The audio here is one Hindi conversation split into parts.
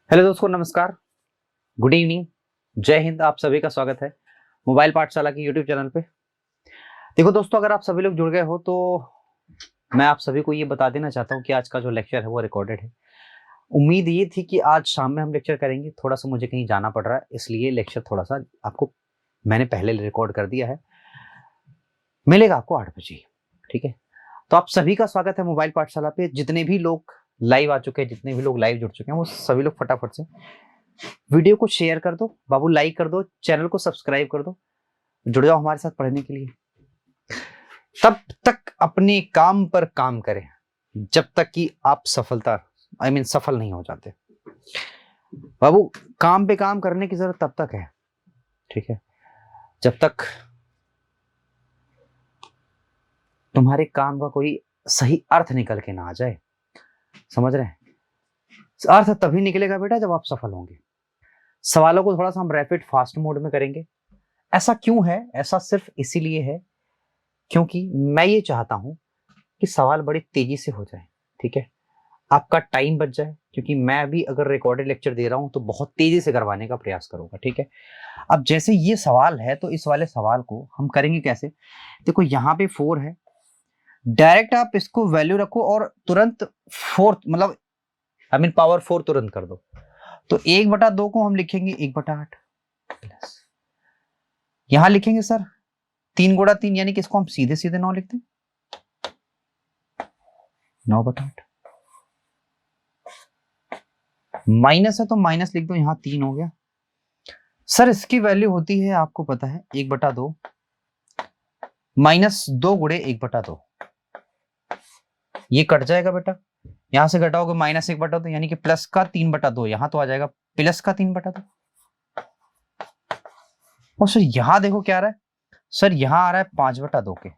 हेलो दोस्तों, नमस्कार, गुड इवनिंग, जय हिंद। आप सभी का स्वागत है मोबाइल पाठशाला के यूट्यूब चैनल पे। देखो दोस्तों, अगर आप सभी लोग जुड़ गए हो तो मैं आप सभी को ये बता देना चाहता हूँ कि आज का जो लेक्चर है वो रिकॉर्डेड है। उम्मीद ये थी कि आज शाम में हम लेक्चर करेंगे, थोड़ा सा मुझे कहीं जाना पड़ रहा है, इसलिए लेक्चर थोड़ा सा आपको मैंने पहले रिकॉर्ड कर दिया है। मिलेगा आपको 8 बजे, ठीक है। तो आप सभी का स्वागत है मोबाइल पाठशाला पे। जितने भी लोग लाइव आ चुके हैं, जितने भी लोग लाइव जुड़ चुके हैं, वो सभी लोग फटाफट से वीडियो को शेयर कर दो बाबू, लाइक कर दो, चैनल को सब्सक्राइब कर दो, जुड़ जाओ हमारे साथ पढ़ने के लिए। तब तक अपने काम पर काम करें जब तक कि आप सफल नहीं हो जाते। बाबू, काम पे काम करने की जरूरत तब तक है, ठीक है, जब तक तुम्हारे काम का कोई सही अर्थ निकल के ना आ जाए। समझ रहे हैं? अर्थ तभी निकलेगा बेटा जब आप सफल होंगे। सवालों को थोड़ा सा हम रैपिड फास्ट मोड में करेंगे। ऐसा क्यों है? ऐसा सिर्फ इसीलिए है क्योंकि मैं ये चाहता हूं कि सवाल बड़ी तेजी से हो जाए, ठीक है, आपका टाइम बच जाए, क्योंकि मैं भी अगर रिकॉर्डेड लेक्चर दे रहा हूं तो बहुत तेजी से करवाने का प्रयास करूंगा, ठीक है। अब जैसे ये सवाल है तो इस वाले सवाल को हम करेंगे कैसे। देखो यहाँ पे 4 है, डायरेक्ट आप इसको वैल्यू रखो और तुरंत फोर्थ मतलब पावर 4 तुरंत कर दो। तो 1/2 को हम लिखेंगे 1/8 प्लस, यहां लिखेंगे सर 3 गुणा 3, यानी कि इसको हम सीधे सीधे 9 लिखते हैं, 9/8। माइनस है तो माइनस लिख दो, यहां 3 हो गया। सर इसकी वैल्यू होती है, आपको पता है, 1/2 माइनस 2 गुणे 1/2। ये कट जाएगा बेटा, यहां से घटाओगे माइनस 1/2, यानी कि प्लस का 3/2, यहां तो आ जाएगा प्लस का 3/2। और सर यहां देखो क्या आ रहा है, सर यहां आ रहा है 5/2 के।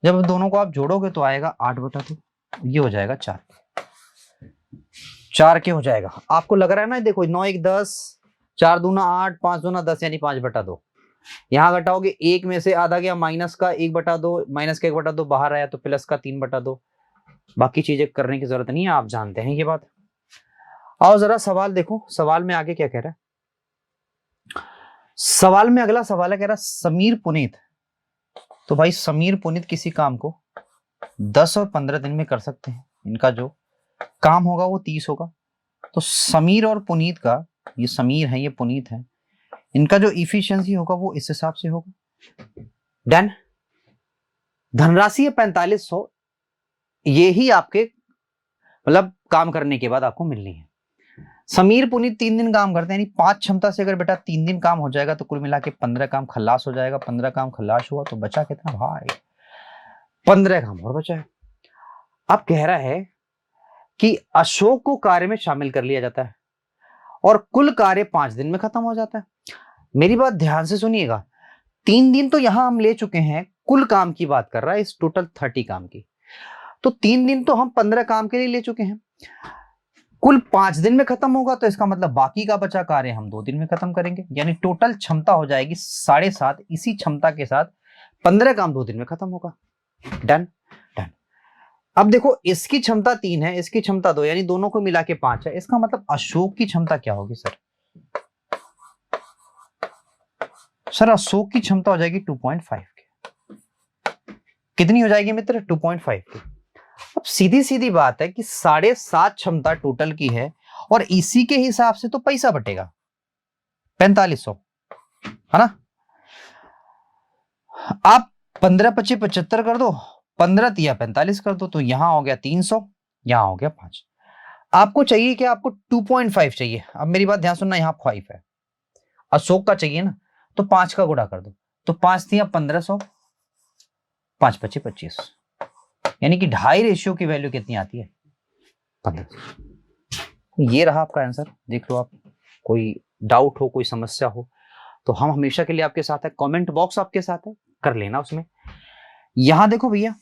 जब दोनों को आप जोड़ोगे तो आएगा 8/2, ये हो जाएगा 4 के हो जाएगा। आपको लग रहा है ना, देखो 9 1 10, 4 दूना 8, 5 दूना 10, यानी 5/2। यहां घटाओगे, एक में से आधा गया, माइनस का 1/2, माइनस का 1/2 बाहर आया तो प्लस का 3/2। बाकी चीजें करने की जरूरत नहीं है, आप जानते हैं ये बात। आओ जरा सवाल देखो, सवाल में आगे क्या कह रहा है। सवाल में अगला सवाल है, कह रहा समीर पुनीत। तो भाई समीर पुनीत किसी काम को 10 और 15 दिन में कर सकते हैं। इनका जो काम होगा वो 30 होगा। तो समीर और पुनीत का, ये समीर है ये पुनीत है, इनका जो इफिशियंसी होगा वो इस हिसाब से होगा। डन। धनराशि है 4500, ये ही आपके काम करने के बाद आपको मिलनी है। समीर पुनीत 3 दिन काम करते हैं, यानी 5 क्षमता से अगर बेटा 3 दिन काम हो जाएगा तो कुल मिला के 15 काम खल्लास हो जाएगा। 15 काम खल्लास हुआ तो बचा कितना भाई? 15 काम और बचा है। अब कह रहा है कि अशोक को कार्य में शामिल कर लिया जाता है और कुल कार्य 5 दिन में खत्म हो जाता है। मेरी बात ध्यान से सुनिएगा, 3 दिन तो यहां हम ले चुके हैं, कुल काम की बात कर रहा है, इस टोटल 30 काम की। तो 3 दिन तो हम 15 काम के लिए ले चुके हैं, कुल 5 दिन में खत्म होगा, तो इसका मतलब बाकी का बचा कार्य हम 2 दिन में खत्म करेंगे, यानी टोटल क्षमता हो जाएगी 7.5। इसी क्षमता के साथ 15 काम 2 दिन में खत्म होगा। Done done. अब देखो, इसकी क्षमता 3 है, इसकी क्षमता 2, यानी दोनों को मिला के 5 है। इसका मतलब अशोक की क्षमता क्या होगी सर? सर अशोक की क्षमता हो जाएगी 2.5 की। कितनी हो जाएगी मित्र? 2.5 की। अब सीधी सीधी बात है कि 7.5 क्षमता टोटल की है और इसी के हिसाब से तो पैसा बटेगा 4500, है ना। आप 15 25 75 कर दो, 15 तिया 45 कर दो, तो यहां हो गया 300, यहां हो गया 5। आपको चाहिए क्या? आपको 2.5 चाहिए। अब मेरी बात ध्यान सुनना, यहां 5 है, अशोक का चाहिए ना, तो 5 का गुणा कर दो, तो 5 तिया 1500, 5 25 25, यानी कि 2.5 रेशियो की वैल्यू कितनी आती है? 15। ये रहा आपका आंसर, देख लो आप। कोई डाउट हो, कोई समस्या हो तो हम हमेशा के लिए आपके साथ है, कमेंट बॉक्स आपके साथ है, कर लेना उसमें। यहां देखो भैया,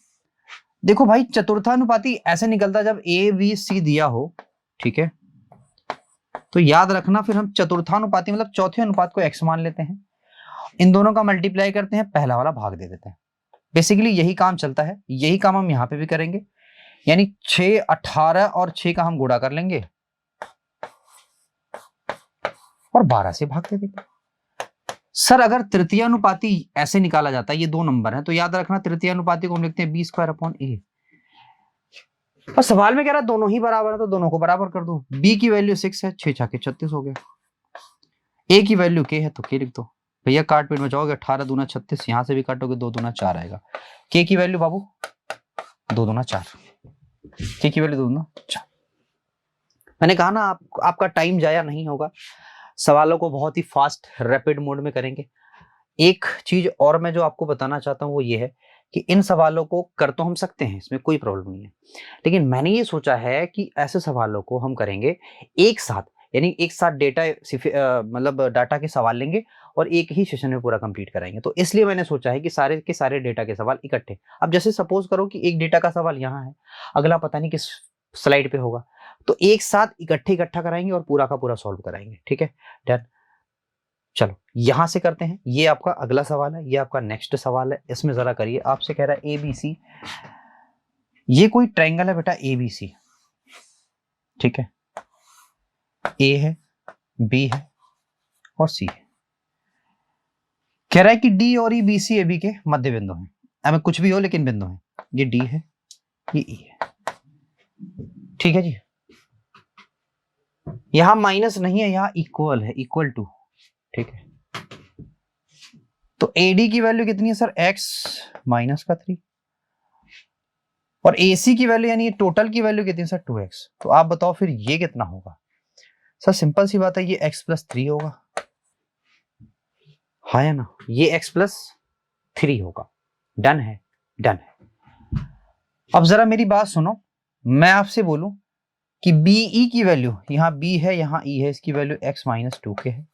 देखो भाई, चतुर्थानुपाती ऐसे निकलता जब ए बी सी दिया हो, ठीक है, तो याद रखना फिर हम चतुर्थानुपाती चौथे अनुपात को x मान लेते हैं, इन दोनों का मल्टीप्लाई करते हैं, पहला वाला भाग दे देते हैं। बेसिकली यही काम चलता है, यही काम हम यहां पे भी करेंगे, यानी 6 18 और 6 का हम गुणा कर लेंगे, और 12 से भाग दे देंगे। सर अगर तृतीयानुपाती ऐसे निकाला जाता है, ये दो नंबर है, तो याद रखना तृतीयानुपाती को हम लिखते हैं b² a। और सवाल में कह रहा है दोनों ही बराबर है, तो दोनों को बराबर कर दो। b की वैल्यू 6 है, 6 छाके 36 हो गया। a की वैल्यू k है, तो k लिख दो। भैया काट पीट बचाओगे, 18 दूना 36, यहां से भी काटोगे 2 दूना 4 आएगा। k की वैल्यू बाबू 2 दूना 4, k की वैल्यू 2 दूना 4। मैंने कहा ना आपका टाइम जाया नहीं होगा, सवालों को बहुत ही फास्ट रैपिड मोड में करेंगे। एक चीज और मैं जो आपको बताना चाहता हूं वो ये है कि इन सवालों को कर तो हम सकते हैं, इसमें कोई प्रॉब्लम नहीं है, लेकिन मैंने ये सोचा है कि ऐसे सवालों को हम करेंगे एक साथ, यानी एक साथ डेटा मतलब डाटा के सवाल लेंगे और एक ही सेशन में पूरा कंप्लीट कराएंगे। तो इसलिए मैंने सोचा है कि सारे के सारे डेटा के सवाल इकट्ठे। अब जैसे सपोज करो कि एक डेटा का सवाल यहाँ है, अगला पता नहीं किस स्लाइड पे होगा, तो एक साथ इकट्ठा कराएंगे और पूरा का पूरा सॉल्व कराएंगे। ठीक है, डन। चलो यहां से करते हैं। ये आपका अगला सवाल है, ये आपका नेक्स्ट सवाल है। इसमें जरा करिए, आपसे कह रहा है ABC, ये कोई ट्रायंगल है बेटा ABC। ठीक है, A है, B है और C है। कह रहा है कि D और E BC AB के मध्य बिंदु हैं। हमें कुछ भी हो लेकिन बिंदु है। ये D है, ये E है। ठीक है जी, यहां माइनस नहीं है, यहां इक्वल है, इक्वल टू। ठीक है, तो AD की वैल्यू कितनी है सर, x - 3, और AC की वैल्यू यानी टोटल की वैल्यू कितनी है सर, 2x। तो आप बताओ फिर ये कितना होगा। सर सिंपल सी बात है, ये x + 3 होगा, हाँ या ना, ये x + 3 होगा। डन है, डन है। अब जरा मेरी बात सुनो, मैं आपसे बोलूं कि BE की वैल्यू, यहां B है यहां E है, इसकी वैल्यू x - 2 के है,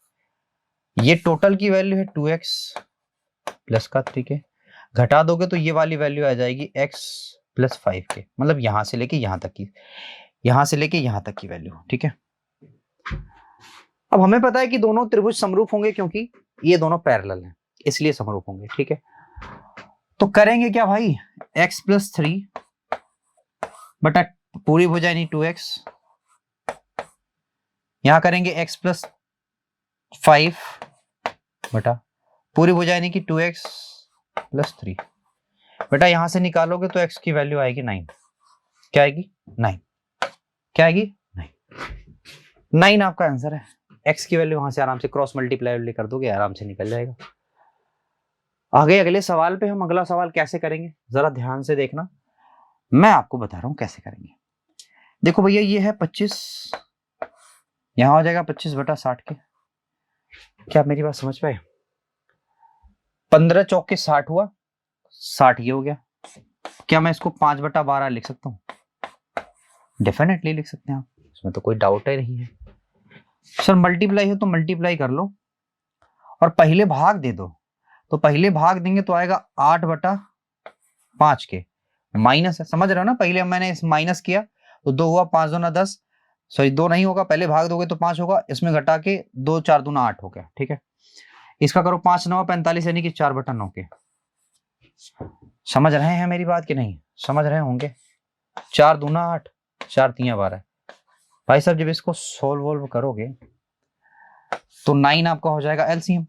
ये टोटल की वैल्यू है 2x + 3 के, घटा दोगे तो ये वाली वैल्यू आ जाएगी x + 5 के, मतलब यहां से लेके यहां तक की, यहां से लेके यहां तक की वैल्यू। ठीक है, अब हमें पता है कि दोनों त्रिभुज समरूप होंगे क्योंकि ये दोनों पैरेलल हैं, इसलिए समरूप होंगे। ठीक है, तो करेंगे क्या भाई, x + 3 बटा पूरी भुजा यानी 2x, यहां करेंगे x + 5 बटा पूरी भुजा यानी कि 2x + 3। बेटा यहां से निकालोगे तो x की वैल्यू आएगी 9। क्या आएगी, 9। क्या आएगी, 9। 9 आपका आंसर है। x की वैल्यू वहां से आराम से क्रॉस मल्टीप्लाई कर दोगे, आराम से निकल जाएगा। आगे अगले सवाल पे हम अगला सवाल कैसे करेंगे जरा ध्यान से देखना, मैं आपको बता रहा हूं कैसे करेंगे। देखो भैया ये है 25, यहां हो जाएगा 25 बटा 60 के। क्या आप मेरी बात समझ पाए, 15 चौक के 60 हुआ, 60 ये हो गया। क्या मैं इसको 5 बटा 12 लिख सकता हूं, डेफिनेटली लिख सकते हैं आप, इसमें तो कोई डाउट ही नहीं है। सर मल्टीप्लाई है तो मल्टीप्लाई कर लो और पहले भाग दे दो, तो पहले भाग देंगे तो आएगा 8 बटा 5 के, माइनस है, समझ रहे हो ना, पहले मैंने इस माइनस किया तो 2 हुआ, 5 दूना 10, सॉरी 2 नहीं होगा, पहले भाग दोगे तो 5 होगा, इसमें घटा के 2 4 दूना 8 हो गया। ठीक है, इसका करो 5 9 45 यानी कि 4 बटा 9 के। समझ रहे हैं मेरी बात कि नहीं, समझ रहे होंगे। 4 दूना 8, 4 3 12। भाई साहब जब इसको सोल्व करोगे तो 9 आपका हो जाएगा एलसीएम।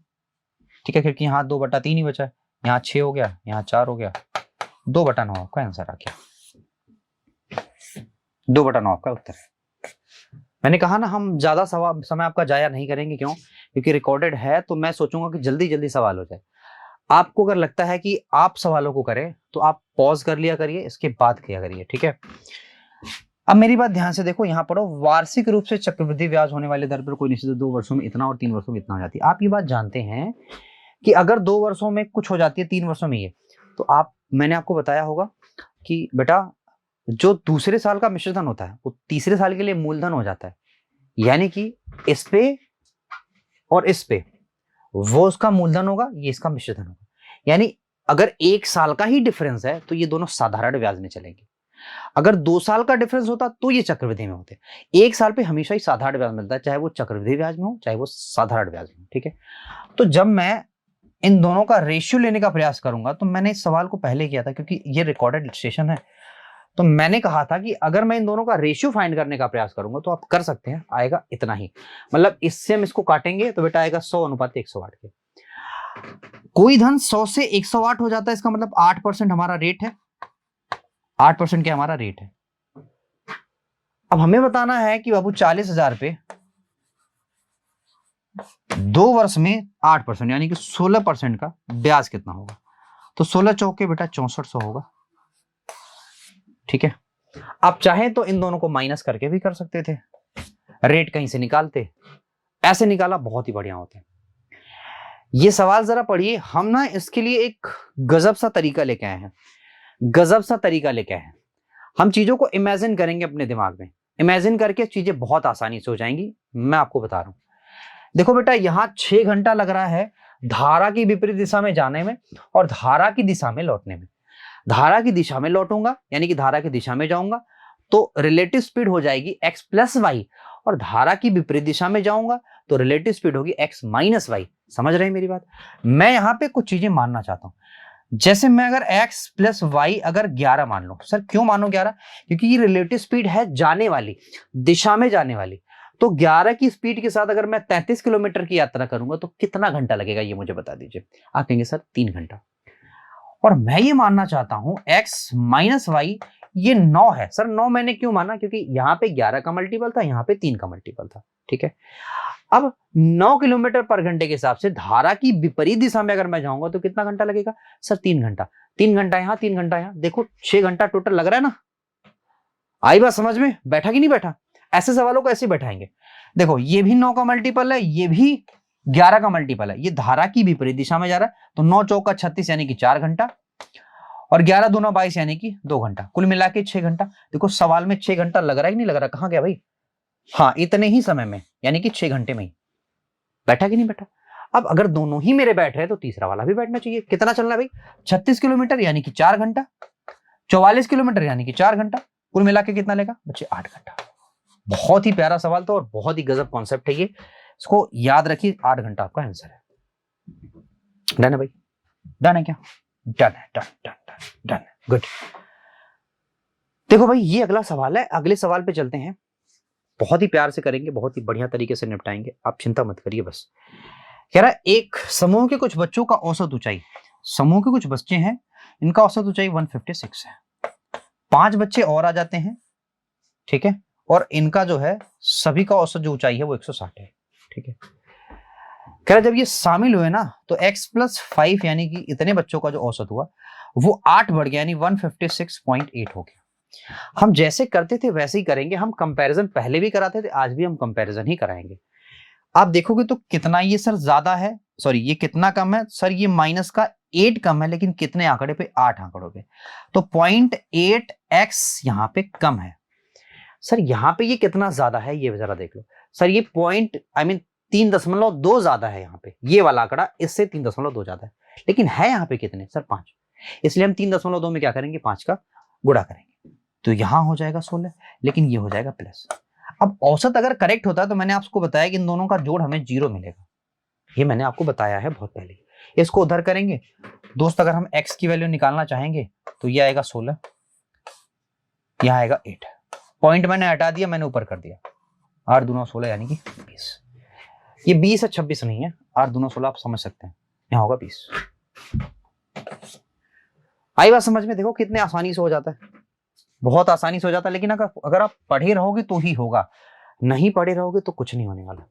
ठीक है, क्योंकि यहाँ 2 बटा 3 ही बचा है, यहाँ 6 हो गया, यहाँ 4 हो गया, 2 बटा 9 आपका आंसर आ गया। 2 बटा 9 आपका उत्तर है। मैंने कहा ना हम ज्यादा समय आपका जाया नहीं करेंगे, क्यों, क्योंकि रिकॉर्डेड है, तो मैं सोचूंगा कि जल्दी जल्दी सवाल हो जाए। आपको अगर लगता है कि आप सवालों को करें तो आप पॉज कर लिया करिए, इसके बाद किया करिए। ठीक है, अब मेरी बात ध्यान से देखो, यहाँ पढ़ो, वार्षिक रूप से चक्रवृद्धि ब्याज होने वाले दर पर कोई निश्चित 2 वर्षों में इतना और 3 वर्षों में इतना हो जाती है। आप ये बात जानते हैं कि अगर 2 वर्षों में कुछ हो जाती है, 3 वर्षों में ये, तो मैंने आपको बताया होगा कि बेटा जो दूसरे साल का मिश्रधन होता है वो तीसरे साल के लिए मूलधन हो जाता है, यानी कि इस पे और इस पे वो उसका मूलधन होगा, ये इसका मिश्रधन होगा। यानी अगर 1 साल का ही डिफरेंस है तो ये दोनों साधारण ब्याज में चलेंगे, अगर 2 साल का डिफरेंस होता तो ये चक्रवृद्धि में होते। 1 साल पे हमेशा ही साधारण ब्याज मिलता है, चाहे वो चक्रवृद्धि ब्याज में हो चाहे वो साधारण ब्याज में हो। ठीक है, तो जब मैं इन दोनों का रेशियो लेने का प्रयास करूंगा, तो मैंने इस सवाल को पहले किया था क्योंकि ये रिकॉर्डेड सेशन है, तो मैंने कहा था कि अगर मैं इन दोनों का रेशियो फाइंड करने का प्रयास करूंगा तो आप कर सकते हैं, आएगा इतना ही। मतलब इससे हम इसको काटेंगे तो बेटा आएगा 100 अनुपात 108 के। कोई धन 100 से 108 हो जाता है, इसका मतलब 8% हमारा रेट है, 8% क्या हमारा रेट है। अब हमें बताना है कि बाबू 40,000 पे 2 वर्ष में 8% यानी कि 16% का ब्याज कितना होगा। तो 16 चौके बेटा 6400 होगा। ठीक है, आप चाहें तो इन दोनों को माइनस करके भी कर सकते थे, रेट कहीं से निकालते, ऐसे निकाला बहुत ही बढ़िया होता है। ये सवाल जरा पढ़िए, हम ना इसके लिए एक गजब सा तरीका लेके आए हैं, गजब सा तरीका लेके आए हैं। हम चीजों को इमेजिन करेंगे अपने दिमाग में, इमेजिन करके चीजें बहुत आसानी से हो जाएंगी, मैं आपको बता रहा हूं। देखो बेटा, यहां 6 घंटा लग रहा है धारा की विपरीत दिशा में जाने में और धारा की दिशा में लौटने में। धारा की दिशा में लौटूंगा यानी कि धारा की दिशा में जाऊंगा तो रिलेटिव स्पीड हो जाएगी x प्लस वाई, और धारा की विपरीत दिशा में जाऊंगा तो रिलेटिव स्पीड होगी x माइनस वाई। समझ रहे हैं मेरी बात? मैं यहां पे कुछ चीजें मानना चाहता हूं। जैसे मैं अगर x प्लस वाई अगर 11 मान लो, सर क्यों मानो 11? क्योंकि ये रिलेटिव स्पीड है जाने वाली, दिशा में जाने वाली। तो 11 की स्पीड के साथ अगर मैं 33 किलोमीटर की यात्रा करूंगा तो कितना घंटा लगेगा, ये मुझे बता दीजिए। आप कहेंगे सर 3 घंटा। और मैं ये मानना चाहता हूं x माइनस वाई ये 9 है। सर 9 मैंने क्यों माना? क्योंकि यहां पे 11 का मल्टीपल था, यहां पे 3 का मल्टीपल था। ठीक है, अब 9 किलोमीटर पर घंटे के हिसाब से धारा की विपरीत दिशा में अगर मैं जाऊंगा तो कितना घंटा लगेगा? सर 3 घंटा। 3 घंटा यहां, 3 घंटा यहां, देखो 6 घंटा टोटल लग रहा है ना। आई बात समझ में? बैठा कि नहीं बैठा? ऐसे सवालों को ऐसे बैठाएंगे। देखो ये भी 9 का मल्टीपल है, ये भी 11 का मल्टीपल है, ये धारा की विपरीत दिशा में जा रहा है। तो 9 चौका 36 यानी कि 4 घंटा, और 11 दूना 22 यानी कि 2 घंटा, कुल मिला के 6 घंटा। देखो सवाल में 6 घंटा लग रहा है कि नहीं लग रहा? कहां गया भाई? हाँ, इतने ही समय में यानी कि 6 घंटे में ही। बैठा कि नहीं बैठा? अब अगर दोनों ही मेरे बैठ रहे तो तीसरा वाला भी बैठना चाहिए। कितना चलना है भाई? 36 किलोमीटर यानी कि 4 घंटा, 44 किलोमीटर यानी कि 4 घंटा, कुल मिला के कितना लेगा बच्चे? 8 घंटा। बहुत ही प्यारा सवाल था और बहुत ही गजब कॉन्सेप्ट है ये, इसको याद रखिए। 8 घंटा आपका आंसर है। डन है भाई? डन है क्या? डन है, done done done done, good. देखो भाई ये अगला सवाल है, अगले सवाल पे चलते हैं। बहुत ही प्यार से करेंगे, बहुत ही बढ़िया तरीके से निपटाएंगे, आप चिंता मत करिए बस। कह रहा है एक समूह के कुछ बच्चों का औसत ऊंचाई, समूह के कुछ बच्चे हैं, इनका औसत ऊंचाई 156 है। 5 बच्चे और आ जाते हैं, ठीक है, और इनका जो है सभी का औसत जो ऊंचाई है वो 160 है। ठीक है, कह रहा जब ये शामिल हुए ना तो x प्लस 5 यानी कि इतने बच्चों का जो औसत हुआ वो 8 बढ़ गया, यानी 156.8 हो गया। हम जैसे करते थे वैसे ही करेंगे, हम कंपैरिजन पहले भी कराते थे, आज भी हम कंपैरिजन ही कराएंगे। आप देखोगे तो कितना ये सर ज्यादा है, सॉरी ये कितना कम है सर? ये माइनस का 8 कम है, लेकिन कितने आंकड़े पे? 8 आंकड़ों पे। तो 0.8x यहां पे कम है। सर यहां पे ये कितना ज्यादा है ये जरा देख लो। सर ये 3.2 ज्यादा है यहाँ पे, ये वाला आंकड़ा इससे 3.2 ज्यादा है, लेकिन है यहाँ पे कितने? सर 5। इसलिए हम 3.2 में क्या करेंगे? 5 का गुणा करेंगे, तो यहां हो जाएगा 16, लेकिन ये हो जाएगा प्लस। अब औसत अगर करेक्ट होता तो मैंने आपको बताया कि इन दोनों का जोड़ हमें 0 मिलेगा, ये मैंने आपको बताया है बहुत पहले। इसको उधर करेंगे दोस्त, अगर हम x की वैल्यू निकालना चाहेंगे तो ये आएगा 16, यहां आएगा 8। पॉइंट मैंने हटा दिया, मैंने ऊपर कर दिया। 8 दूना 16 यानी कि 20। ये 20 है, 26 नहीं है। 8 दूना 16 आप समझ सकते हैं, यहां होगा 20। आई बात समझ में? देखो कितने आसानी से हो जाता है, बहुत आसानी से हो जाता है। लेकिन अगर आप पढ़े रहोगे तो ही होगा, नहीं पढ़े रहोगे तो कुछ नहीं होने वाला।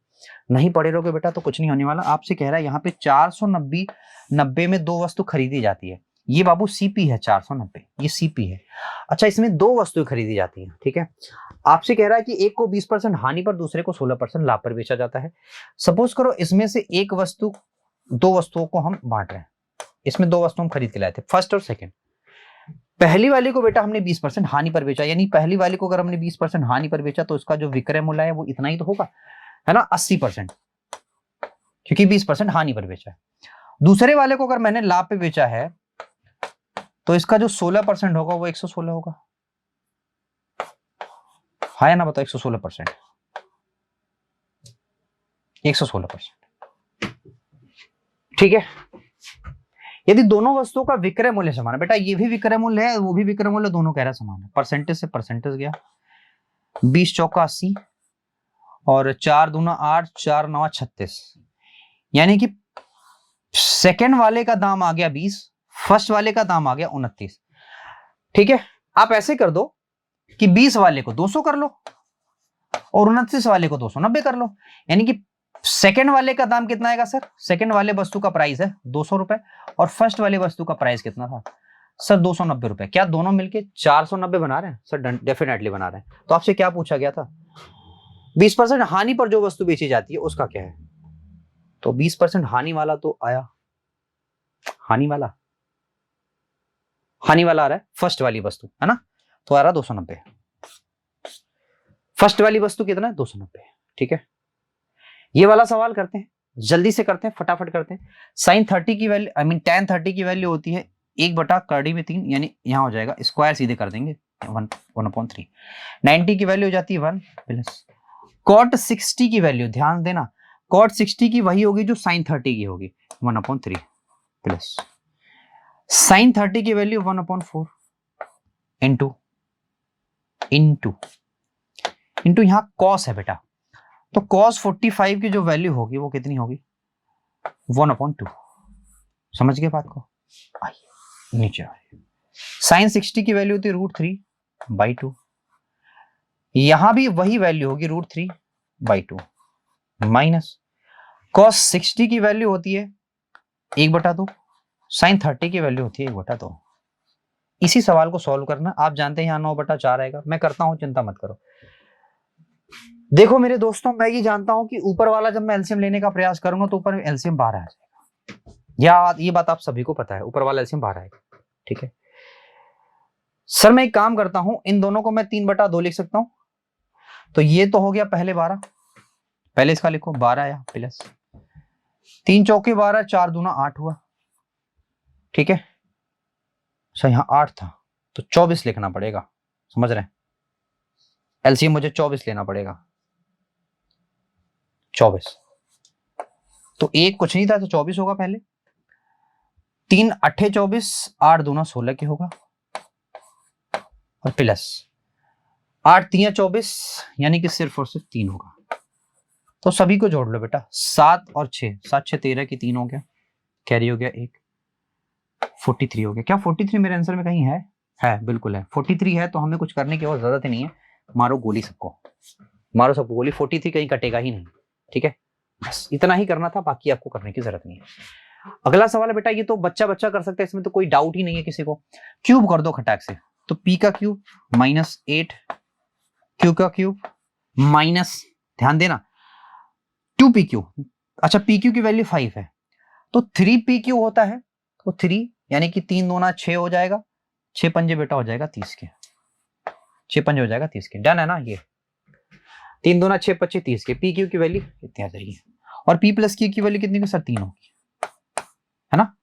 नहीं पढ़े रहोगे बेटा तो कुछ नहीं होने वाला। आपसे कह रहा है यहाँ पे 490 में 2 वस्तु खरीदी जाती है। ये बाबू सीपी है 490, ये सीपी है। अच्छा, इसमें 2 वस्तुएं खरीदी जाती हैं, ठीक है। आपसे कह रहा है कि एक को 20% हानि पर, दूसरे को 16% लाभ पर बेचा जाता है। सपोज करो इसमें से एक वस्तु, 2 वस्तुओं को हम बांट रहे हैं, इसमें 2 वस्तु हम खरीद के लाए थे, फर्स्ट और सेकंड। पहली वाली को बेटा हमने 20% हानि पर बेचा, यानी पहली वाली को अगर हमने 20% हानि पर बेचा तो इसका जो विक्रय मूल्य है वो इतना ही तो होगा, है ना, 80%, क्योंकि 20% हानि पर बेचा है। दूसरे वाले को अगर मैंने लाभ पे बेचा है तो इसका जो 16% होगा वो 116 होगा। हाँ या ना बताओ? 116%, 116%, ठीक है। यदि दोनों वस्तुओं का विक्रय मूल्य समान है, बेटा ये भी विक्रय मूल्य है वो भी विक्रय मूल्य, दोनों कह रहा समान है, परसेंटेज से परसेंटेज गया, 20 चौका 80 और 4 दूना 8, 4 9 36, यानी कि सेकंड वाले का दाम आ गया 20, फर्स्ट वाले का दाम आ गया 29। ठीक है, आप ऐसे कर दो कि 20 वाले को 200 कर लो और 29 वाले को 290 कर लो, यानी कि सेकंड वाले का दाम कितना आएगा सर? सेकंड वाले वस्तु का प्राइस है 200 रुपए और फर्स्ट वाले वस्तु का प्राइस कितना था सर? 290 रुपए। क्या दोनों मिलके 490 बना रहे हैं सर? डेफिनेटली बना रहे हैं। तो आपसे क्या पूछा गया था? 20% हानि पर जो वस्तु बेची जाती है उसका क्या है? तो 20% हानि वाला तो आया, हानि वाला आ रहा है फर्स्ट वाली वस्तु, है ना? तो आ रहा 290। फर्स्ट वाली वस्तु कितना है? 290। ठीक है, ये वाला सवाल करते हैं, जल्दी से करते हैं, फटाफट करते हैं। sin 30 की वैल्यू, आई मीन tan 30 की वैल्यू होती है 1/3, यानी यहां हो जाएगा स्क्वायर सीधे कर देंगे 1/3। 90 की वैल्यू हो जाती है 1 प्लस cot 60 की वैल्यू, ध्यान देना cot 60 की वही होगी जो sin 30 की होगी, 1/3 प्लस sin 30 की वैल्यू 1/4 इंटू यहां cos है बेटा, तो cos 45 की जो वैल्यू होगी वो कितनी होगी? 1/2। समझ गए बात को? आइए नीचे आइए। sin 60 की वैल्यू होती है √3/2, यहां भी वही वैल्यू होगी √3/2 माइनस cos 60 की वैल्यू होती है 1/2, sin 30 की वैल्यू होती है 1/2। इसी सवाल को सॉल्व करना, आप जानते हैं यहां 9/4 आएगा, मैं करता हूं, चिंता मत करो। देखो मेरे दोस्तों, मैं ये जानता हूं कि ऊपर वाला जब मैं एलसीएम लेने का प्रयास करूंगा तो ऊपर एलसीएम बाहर आ जाएगा, ये बात आप सभी को पता है, ऊपर वाला एलसीएम बाहर आएगा। ठीक है सर, मैं एक काम करता हूं, इन दोनों को मैं 3/2 लिख सकता हूं, तो ये तो हो गया पहले 12, पहले इसका लिखो 12 आया प्लस 3 चौके 12, 4 दूना 8 हुआ। ठीक है सर, यहां 8 था तो 24 लिखना पड़ेगा, समझ रहे हैं? एलसीएम मुझे 24 लेना पड़ेगा, 24, तो एक कुछ नहीं था तो 24 होगा पहले, 3 8 24, 8 दूना 16 की होगा और प्लस 8 3 24, यानी कि सिर्फ और सिर्फ 3 होगा। तो सभी को जोड़ लो बेटा, 7 और 6, 7 6 13 की 3 हो गया, कैरी हो गया 1, 43 हो गया। क्या 43 मेरे आंसर में कहीं है? बिल्कुल है, 43 है, तो हमें कुछ करने की और जरूरत ही नहीं है, मारो गोली सबको, मारो सबको गोली, 43 कहीं कटेगा ही नहीं। ठीक है, बस इतना ही करना था, बाकी आपको करने की जरूरत नहीं है। अगला सवाल है बेटा, ये तो बच्चा कर सकता है, इसमें तो कोई डाउट ही नहीं है किसी को। क्यूब कर दो खटाक से, तो p का क्यूब -8, q का क्यूब माइनस, ध्यान देना 2pq, अच्छा pq की वैल्यू 5 है तो 3pq होता है, तो 3 यानी कि 3 दूना 6 हो जाएगा, 6 पंजे बेटा हो जाएगा 30 के, 6 पंजे हो जाएगा 30 के, डन है ना? ये 3 दूना 6 25 30 के, pq की वैल्यू इतनी आ जाएगी, और p प्लस q की वैल्यू कितनी की सर? 3 होगी, है ना?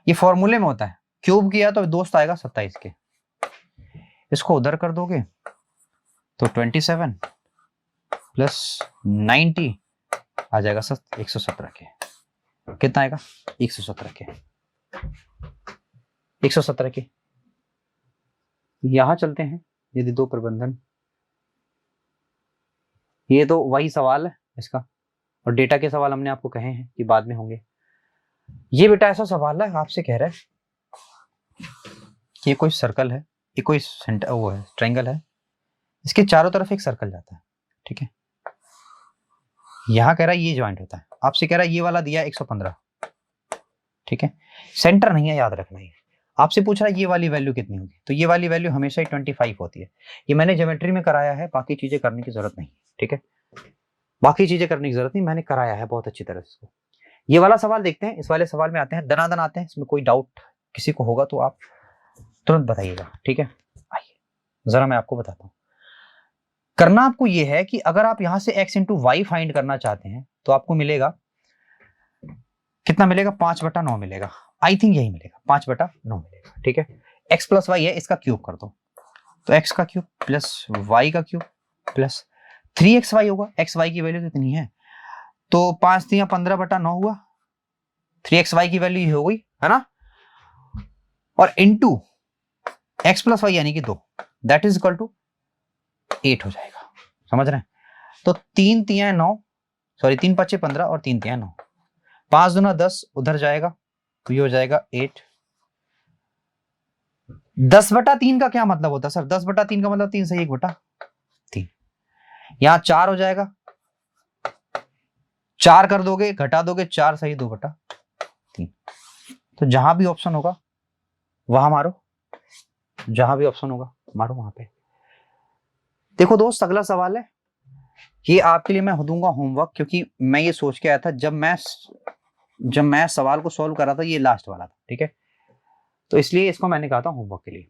ये फॉर्मूले में होता है, क्यूब किया तो दोस्त आएगा 27 के, इसको उधर कर दोगे तो 27 प्लस 90 आ जाएगा सर 117 के, कितना आएगा? 117 के, 117 के। यहां चलते हैं, यदि दो प्रबंधन, ये तो वही सवाल है इसका, और डेटा के सवाल हमने आपको कहे हैं कि बाद में होंगे। ये बेटा ऐसा सवाल है, आपसे कह रहा है कि ये कोई सर्कल है, ये कोई सेंटर वो है, ट्रायंगल है, इसके चारों तरफ एक सर्कल जाता है। ठीक है, यहां कह रहा है ये ज्वाइंट होता है, आपसे कह रहा है ये वाला दिया 115। ठीक है, सेंटर नहीं है, याद रखना। ये आपसे पूछ रहा है ये वाली वैल्यू कितनी होगी, तो ये वाली वैल्यू हमेशा ही 25 होती है। ये मैंने ज्योमेट्री में कराया है, बाकी चीजें करने की जरूरत नहीं। ठीक है, बाकी चीजें करने की जरूरत नहीं, मैंने कराया है बहुत अच्छी तरह से। ये वाला सवाल देखते हैं, इस वाले सवाल में आते हैं, दनादन आते हैं, इसमें कोई डाउट किसी को होगा तो आप तुरंत बताइएगा। ठीक है, आइए जरा मैं आपको बताता हूं। करना आपको ये है कि अगर आप यहां से x इंटू वाई फाइंड करना चाहते हैं तो आपको मिलेगा कितना? मिलेगा 5/9 मिलेगा, आई थिंक यही मिलेगा, 5/9 मिलेगा। ठीक है, x प्लस वाई है, इसका क्यूब कर दो, तो x का क्यूब प्लस y का क्यूब प्लस 3xy होगा, xy की वैल्यू कितनी है? तो 5 3 15/9 हुआ, 3xy की वैल्यू हो गई, है ना? और इनटू x प्लस वाई यानी कि 2, दैट इज इक्वल टू 8 हो जाएगा। समझ रहे हैं? तो 3 तियां 9, सॉरी 3 5 15 और 3 तियां 9, 5 दूना 10 उधर जाएगा तो ये हो जाएगा 8। 10/3 का क्या मतलब होता है सर? 10/3 का मतलब 3 से 1/3। यहां 4 हो जाएगा, 4 कर दोगे घटा दोगे, 4 सही 2/3। तो जहां भी ऑप्शन होगा वहां मारो, जहां भी ऑप्शन होगा मारो वहां पे। देखो दोस्त, अगला सवाल है, ये आपके लिए मैं दूंगा होमवर्क, क्योंकि मैं ये सोच के आया था जब मैं सवाल को सॉल्व कर रहा था, ये लास्ट वाला था, ठीक है, तो इसलिए इसको मैंने कहा था होमवर्क के लिए।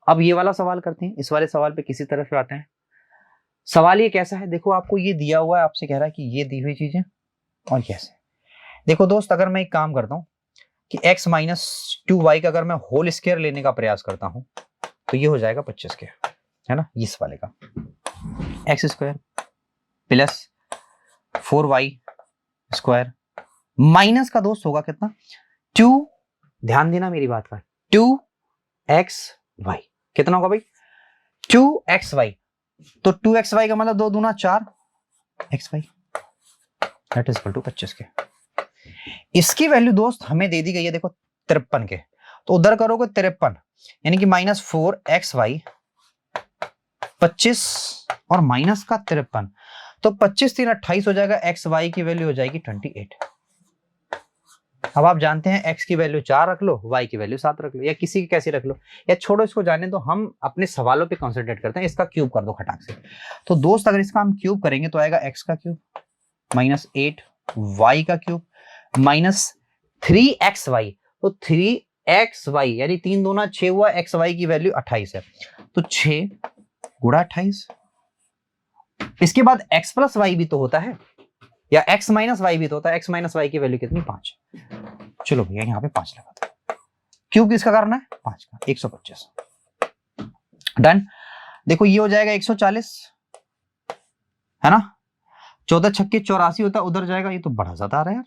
अब ये वाला सवाल करते हैं, इस वाले सवाल पे किसी तरह से आते हैं। सवाल ये कैसा है, देखो आपको ये दिया हुआ है, आपसे कह रहा है कि ये दी हुई चीजें और कैसे। देखो दोस्त, अगर मैं एक काम करता हूं कि x माइनस 2y का अगर मैं होल स्क्वायर लेने का प्रयास करता हूं तो ये हो जाएगा 25 स्क्वायर, है ना, इस वाले का x square plus 4y square minus का दोस्त होगा कितना, 2, ध्यान देना मेरी बात का, 2xy कितना होगा भाई, 2xy। तो 2xy का मतलब 2 दूना 4xy, that is equal to 25 के। इसकी वैल्यू दोस्त हमें दे दी गई है, देखो 53 के, तो उधर करोगे 53 यानी कि -4xy 25 और माइनस का 53, तो 25 3 28 हो जाएगा, एक्स वाई की वैल्यू हो जाएगी 28। अब आप जानते हैं x की वैल्यू 4 रख लो, y की वैल्यू 7 रख लो, या किसी की कैसी रख लो, या छोड़ो इसको जाने दो, हम अपने सवालों पे कंसंट्रेट करते हैं। इसका क्यूब कर दो खटाक से। तो दोस्त अगर इसका हम क्यूब करेंगे तो आएगा x का क्यूब -8 y का क्यूब -3xy, तो 3xy यानी 3 दूना 6 हुआ, xy की वैल्यू 28 है, तो 6 गुणा 28। इसके बाद x प्लस वाई भी तो होता है, या x माइनस वाई भी तो होता है, x माइनस वाई की वैल्यू कितनी, 5। चलो भैया यहाँ पे 5 लगा दो, क्यूब किसका करना है, 5 का, 125 डन। देखो ये हो जाएगा 140, है ना, 14 छक्के 84 होता है, उधर जाएगा, ये तो बड़ा ज्यादा आ रहा है यार।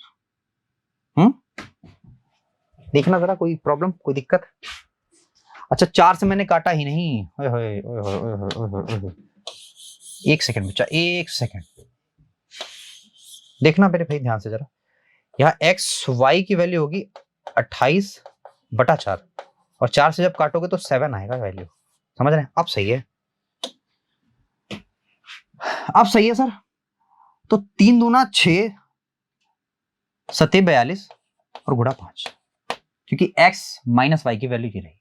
देखना जरा, कोई प्रॉब्लम, कोई दिक्कत? अच्छा 4 से मैंने काटा ही नहीं, ओए होए ओए होए ओए होए ओए होए। एक सेकंड बच्चा, एक सेकंड देखना मेरे भाई ध्यान से जरा, यहाँ एक्स वाई की वैल्यू होगी 28/4, और 4 से जब काटोगे तो 7 आएगा वैल्यू, समझ रहे हैं? अब सही है, अब सही है सर। तो 3 दूना 6 सत्ते 42 और गुणा 5, क्योंकि x माइनस वाई की वैल्यू की रही,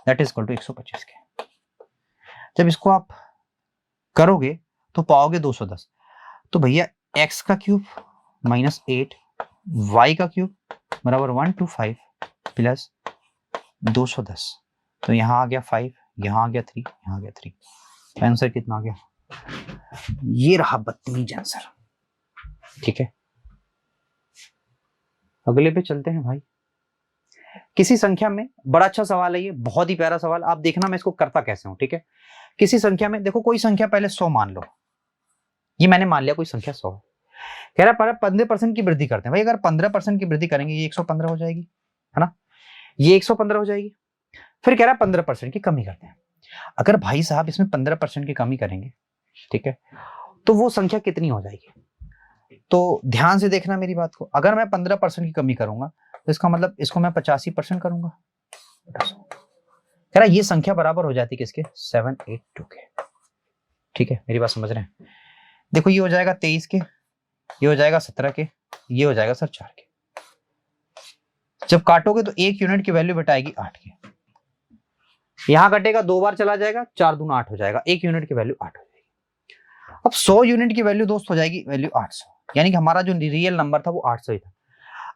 दैट इज इक्वल टू 125 के। जब इसको आप करोगे तो पाओगे 210, तो भैया x का क्यूब -8 y का क्यूब बराबर 125 प्लस 210, तो यहां आ गया 5, यहां आ गया 3, यहां आ गया 3, आंसर कितना आ गया, ये रहा 32 आंसर। ठीक है, अगले पे चलते हैं भाई। किसी संख्या में, बड़ा अच्छा सवाल है ये, बहुत ही प्यारा सवाल, आप देखना मैं इसको करता कैसे हूं। ठीक है, किसी संख्या में, देखो कोई संख्या पहले 100 मान लो, ये मैंने मान लिया कोई संख्या 100 है, कह रहा है 15% की वृद्धि करते हैं। भाई अगर 15% की वृद्धि करेंगे ये 115 हो जाएगी, है ना, ये 115 हो जाएगी। फिर कह रहा है 15% की कमी करते हैं। अगर भाई साहब इसमें 15% की कमी करेंगे, ठीक है, तो वो संख्या कितनी हो जाएगी? तो ध्यान से देखना मेरी बात को, अगर मैं 15% की कमी करूंगा तो इसका मतलब इसको मैं 85% करूंगा, कह रहा ये संख्या बराबर हो जाती किसके, 782 के। ठीक है, मेरी बात समझ रहे हैं? देखो ये हो जाएगा 23 के, ये हो जाएगा 17 के, ये हो जाएगा सर 4 के। जब काटोगे तो 1 यूनिट की वैल्यू बेटाएगी 8 के, यहां कटेगा 2 बार चला जाएगा, 4 दूना 8 हो जाएगा, 1 यूनिट की वैल्यू 8 हो जाएगी। अब 100 यूनिट की वैल्यू दोस्त हो जाएगी वैल्यू 800, यानी कि हमारा जो रियल नंबर था वो 800 ही था।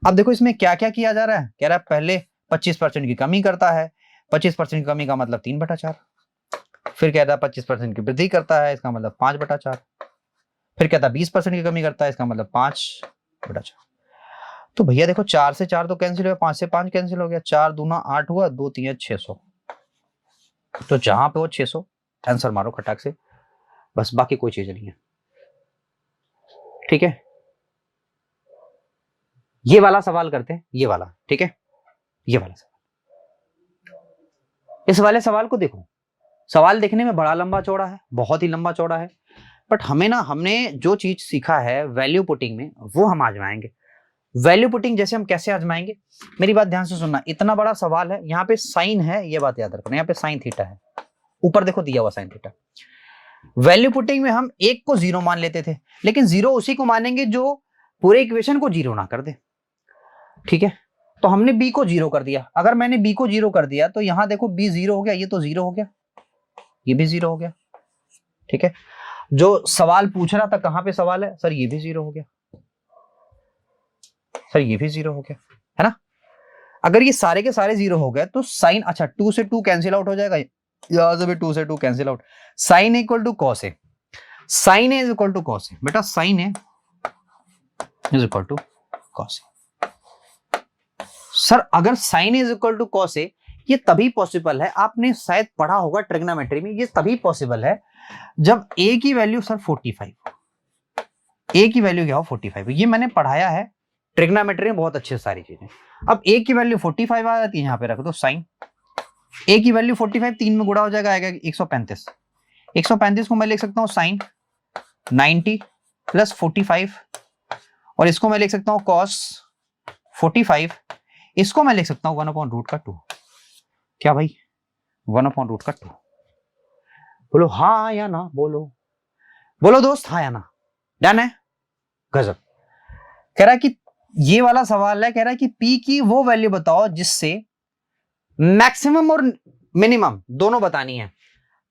अब देखो इसमें क्या क्या किया जा रहा है, कह रहा है पहले 25% की कमी करता है, 25% की कमी का मतलब 3/4, फिर कहता है 25% की वृद्धि करता है, इसका मतलब 5/4, फिर कहता है 20% की कमी करता है, इसका मतलब 5/4। तो भैया देखो 4 से 4 तो कैंसिल हुआ, 5 से 5 कैंसिल हो गया, 4 दूना 8 हुआ, 2 3 600, तो जहां पे वो 600 आंसर मारो खटाक से, बस, बाकी कोई चीज नहीं है। ठीक है, ये वाला सवाल करते हैं, ये वाला, ठीक है, ये वाला सवाल। इस वाले सवाल को देखो, सवाल देखने में बड़ा लंबा चौड़ा है, बहुत ही लंबा चौड़ा है, बट हमने जो चीज सीखा है वैल्यू पुटिंग में वो हम आजमाएंगे। वैल्यू पुटिंग जैसे हम कैसे आजमाएंगे, मेरी बात ध्यान से सुनना। इतना बड़ा सवाल है, यहाँ पे साइन है, ये बात याद रखना, यहाँ पे साइन थीटा है, ऊपर देखो दिया हुआ साइन थीटा। वैल्यू पुटिंग में हम एक को जीरो मान लेते थे, लेकिन जीरो उसी को मानेंगे जो पूरे इक्वेशन को जीरो ना कर दे, ठीक है। तो हमने बी को जीरो कर दिया। अगर मैंने बी को जीरो कर दिया तो यहां देखो बी जीरो हो गया, ये तो जीरो हो गया, ये भी जीरो हो गया, ठीक है। जो सवाल पूछ रहा था कहां पे सवाल है, सर ये भी जीरो हो गया, सर ये भी जीरो हो गया, है ना। अगर ये सारे के सारे जीरो हो गए तो साइन, अच्छा 2 से 2 कैंसिल आउट हो जाएगा, यहां से भी 2 से 2 cancel out. Sine equal to cos A, sine A is equal to cos A, बेटा sine A is equal to cos A. Sir अगर sine is equal to cos A, ये तभी पॉसिबल है, आपने शायद पढ़ा होगा ट्रिग्नोमेट्री में, ये तभी पॉसिबल है जब ए की वैल्यू सर 45, ए की वैल्यू क्या हो 45, ये मैंने पढ़ाया है ट्रिग्नोमेट्री में बहुत अच्छे सारी चीजें। अब ए की वैल्यू 45 आ जाती है, यहां पे रख दो साइन, ए की वैल्यू 45 3 में गुणा हो जाएगा, आएगा 135। 135 को मैं लिख सकता हूं साइन 90 प्लस 45, और इसको मैं लिख सकता हूं कॉस 45, इसको मैं लिख सकता हूं 1/√2। क्या भाई 1/√2? बोलो हाँ या ना, बोलो बोलो दोस्त, हाँ या ना, डन है। गजब। कह रहा है कि ये वाला सवाल है, कह रहा है कि पी की वो वैल्यू बताओ जिससे मैक्सिमम और मिनिमम दोनों बतानी है।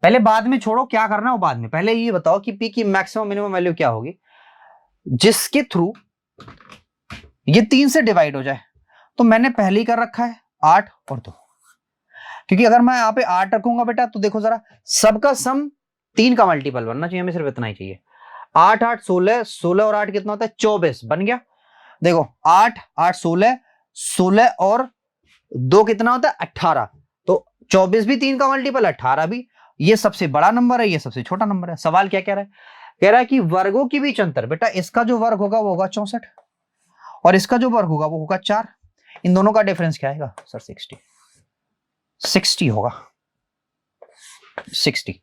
पहले बाद में छोड़ो क्या करना है वो बाद में, पहले ये बताओ कि पी की मैक्सिमम मिनिमम वैल्यू क्या होगी जिसके थ्रू ये 3 से डिवाइड हो जाए। तो मैंने पहले ही कर रखा है 8 और 2, क्योंकि अगर मैं यहाँ पे 8 रखूंगा बेटा तो देखो जरा, सबका सम 3 का मल्टीपल बनना चाहिए, हमें सिर्फ इतना ही चाहिए। 8 8 16, 16 और 8 कितना होता है 24, बन गया। देखो 8 8 16, 16 और 2 कितना होता है 18, तो 24 भी 3 का मल्टीपल, 18 भी। ये सबसे बड़ा नंबर है, ये सबसे छोटा नंबर है। सवाल क्या कह रहा है, कह रहा है कि वर्गों के बीच अंतर, बेटा इसका जो वर्ग होगा वो होगा 64 और इसका जो वर्ग होगा वो होगा 4, इन दोनों का डिफरेंस क्या आएगा सर 60 होगा, 60।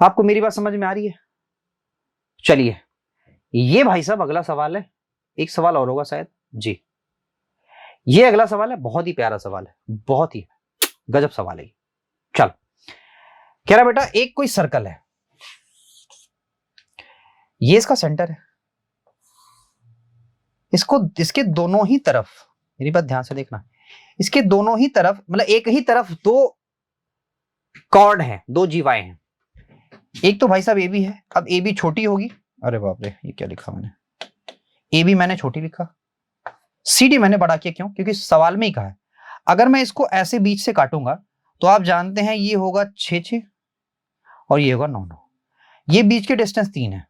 आपको मेरी बात समझ में आ रही है? चलिए ये भाई साहब अगला सवाल है, एक सवाल और होगा शायद जी। ये अगला सवाल है, बहुत ही प्यारा सवाल है, बहुत ही गजब सवाल है। चल कह रहा बेटा एक कोई सर्कल है, ये इसका सेंटर है, इसको इसके दोनों ही तरफ, मेरी बात ध्यान से देखना, इसके दोनों ही तरफ मतलब एक ही तरफ दो कॉर्ड है, दो जीवाएं हैं। एक तो भाई साहब ए बी है, अब ए बी छोटी होगी, अरे बाप रे ये क्या लिखा मैंने, ए बी मैंने छोटी लिखा, सी डी मैंने बड़ा किया, क्यों? क्योंकि सवाल में ही कहा है। अगर मैं इसको ऐसे बीच से काटूंगा तो आप जानते हैं ये होगा 6 और ये होगा 9, ये बीच के डिस्टेंस 3 है।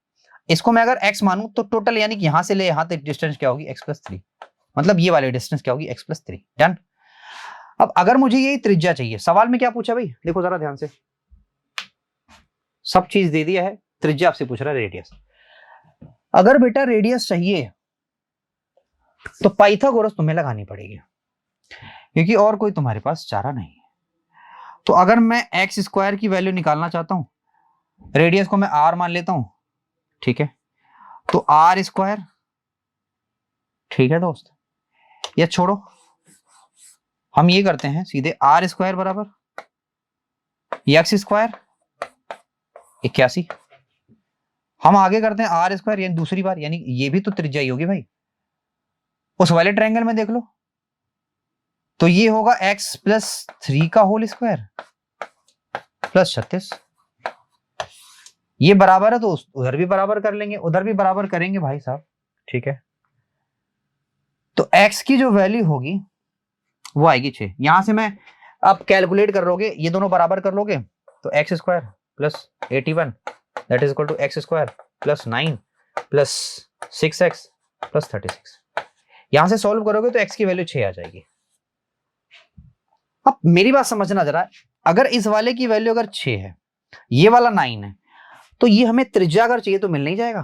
इसको मैं अगर x मानूं तो टोटल यानी कि यहां से ले यहां तक डिस्टेंस क्या होगी x+3, मतलब ये वाली डिस्टेंस क्या होगी x+3। डन। अब अगर मुझे ये त्रिज्या चाहिए, सवाल में क्या पूछा भाई, देखो जरा ध्यान से, सब चीज दे दिया है, त्रिज्या आपसे पूछ रहा है रेडियस। अगर बेटा रेडियस चाहिए तो पाइथागोरस तुम्हें लगानी पड़ेगी, क्योंकि और कोई तुम्हारे पास चारा नहीं है। तो अगर मैं x² की वैल्यू निकालना चाहता हूं, रेडियस को मैं r मान लेता हूं, ठीक है, तो r², ठीक है दोस्त, या छोड़ो हम ये करते हैं सीधे r² बराबर x², 81। हम आगे करते हैं r² यानी दूसरी बार, यानी ये भी तो त्रिज्या ही होगी भाई, उस वाले ट्रायंगल में देख लो, तो ये होगा x+3 का होल स्क्वायर प्लस 36, ये बराबर है तो उधर भी बराबर कर लेंगे, उधर भी बराबर करेंगे भाई साहब, ठीक है। तो x की जो वैल्यू होगी वो आएगी 6। यहां से मैं आप कैलकुलेट कर लोगे, ये दोनों बराबर कर लोगे तो x² plus 81 that is equal to x² plus 9 plus 6x plus 36। यहां से सॉल्व करोगे तो x की वैल्यू 6 आ जाएगी। अब मेरी बात समझना जरा, अगर इस वाले की वैल्यू अगर 6 है, ये वाला 9 है, तो ये हमें त्रिज्या अगर चाहिए तो मिल नहीं जाएगा।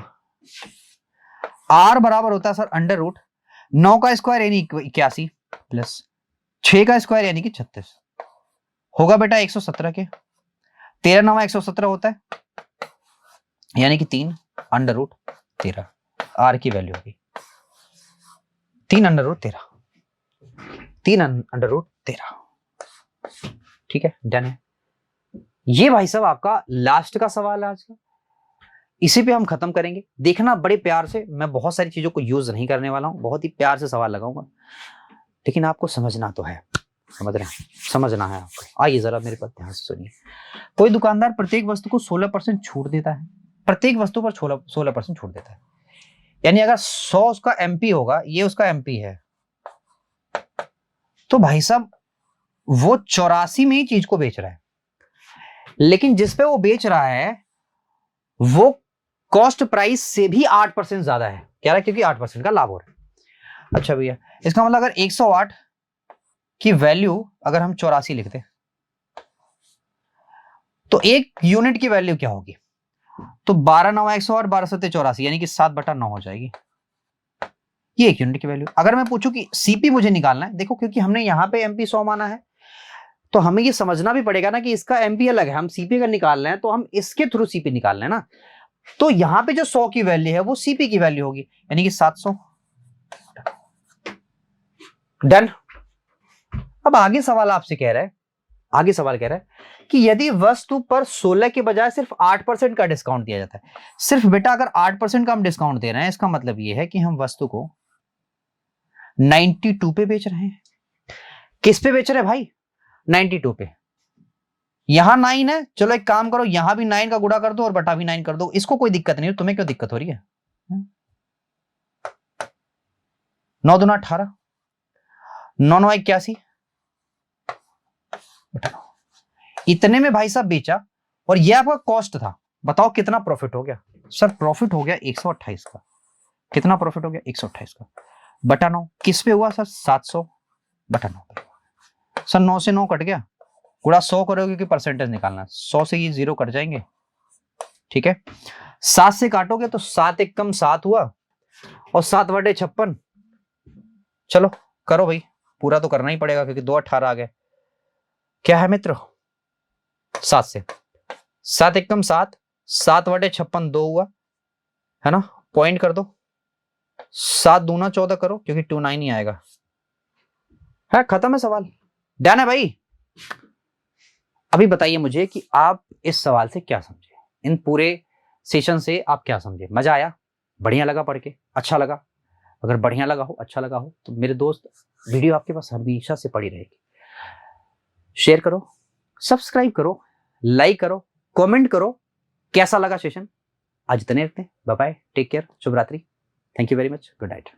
r बराबर होता है सर √9 का स्क्वायर यानी 81 प्लस 6 का स्क्वायर यानी कि 36 होगा बेटा 117 के, 13 9 117 होता है, यानी कि 3√13 आर की वैल्यू होगी 3√13, 3√13। ठीक है, डन है। ये भाई साहब आपका लास्ट का सवाल है आज का, इसी पे हम खत्म करेंगे। देखना बड़े प्यार से, मैं बहुत सारी चीजों को यूज नहीं करने वाला हूं, बहुत ही प्यार से सवाल लगाऊंगा, लेकिन आपको समझना तो है, समझ रहे हैं, समझना है आपको। आइए जरा मेरे पास ध्यान से सुनिए। कोई दुकानदार प्रत्येक वस्तु को 16% छूट देता है, प्रत्येक वस्तु पर 16% छूट देता है, यानी अगर 100 उसका एमपी होगा, ये उसका एमपी है, तो भाई साहब वो 84 में ही चीज को बेच रहा है, लेकिन जिस पे वो बेच रहा है वो कॉस्ट प्राइस से भी 8% ज्यादा है, क्या रहा, क्योंकि 8% का लाभ हो रहा है। अच्छा भैया, इसका मतलब अगर 108 की वैल्यू अगर हम 84 लिखते तो एक यूनिट की वैल्यू क्या होगी, तो 12 9 108, 12 7 84, यानी कि 7/9 हो जाएगी, ये एक यूनिट की वैल्यू। अगर मैं पूछूं कि सीपी मुझे निकालना है, देखो क्योंकि हमने यहां पे एमपी 100 माना है, तो हमें ये समझना भी पड़ेगा ना कि इसका एमपी अलग है, हम सीपी का निकाल रहे हैं तो हम इसके थ्रू सीपी निकाल रहे हैं ना, तो यहां पे जो 100 की वैल्यू है वो सीपी की वैल्यू होगी, यानी कि 700। डन। अब आगे सवाल आपसे कह रहा है, आगे सवाल कह रहा है कि यदि वस्तु पर 16 के बजाय सिर्फ 8% का डिस्काउंट दिया जाता है, सिर्फ बेटा अगर 8% का हम डिस्काउंट दे रहे हैं, इसका मतलब यह है कि हम वस्तु को 92 पे बेच रहे हैं। किस पे बेच रहे हैं भाई, 92 पे। यहां 9 है, चलो एक काम करो, यहां भी 9 का गुणा कर दो और बटा भी 9 कर दो, इसको कोई दिक्कत नहीं, तुम्हें क्यों दिक्कत हो रही है। 9 दूना 18, 9 9 81, इतने में भाई साहब बेचा, और ये आपका कॉस्ट था, बताओ कितना प्रॉफिट हो गया। सर प्रॉफिट हो गया 128 का, कितना प्रॉफिट हो गया 128 का, बटा 9 किस पे हुआ सर, 700 बटा 9 पे। सर 9 से 9 कट गया, गुणा 100 करोगे क्योंकि परसेंटेज निकालना है, 100 से ये 0 कट जाएंगे, ठीक है। 7 से काटोगे तो 7 एक कम 7 हुआ, और 7/56, चलो करो भाई, पूरा तो करना ही पड़ेगा क्योंकि 2 18 आ गए, क्या है मित्र 7 से 7 एक कम 7, 7/56 2 हुआ है ना, पॉइंट कर दो, 7 दूना 14 करो क्योंकि 29 ही आएगा, है खत्म है सवाल, डन है भाई। अभी बताइए मुझे कि आप इस सवाल से क्या समझे, इन पूरे सेशन से आप क्या समझे, मजा आया, बढ़िया लगा पढ़ के, अच्छा लगा, अगर बढ़िया लगा हो, अच्छा लगा हो तो मेरे दोस्त वीडियो आपके पास हमेशा से पड़ी रहेगी, शेयर करो, सब्सक्राइब करो, लाइक करो, कमेंट करो, कैसा लगा सेशन। आज इतने रखते हैं, बाय बाय, टेक केयर, शुभ रात्रि, thank you very much, good night.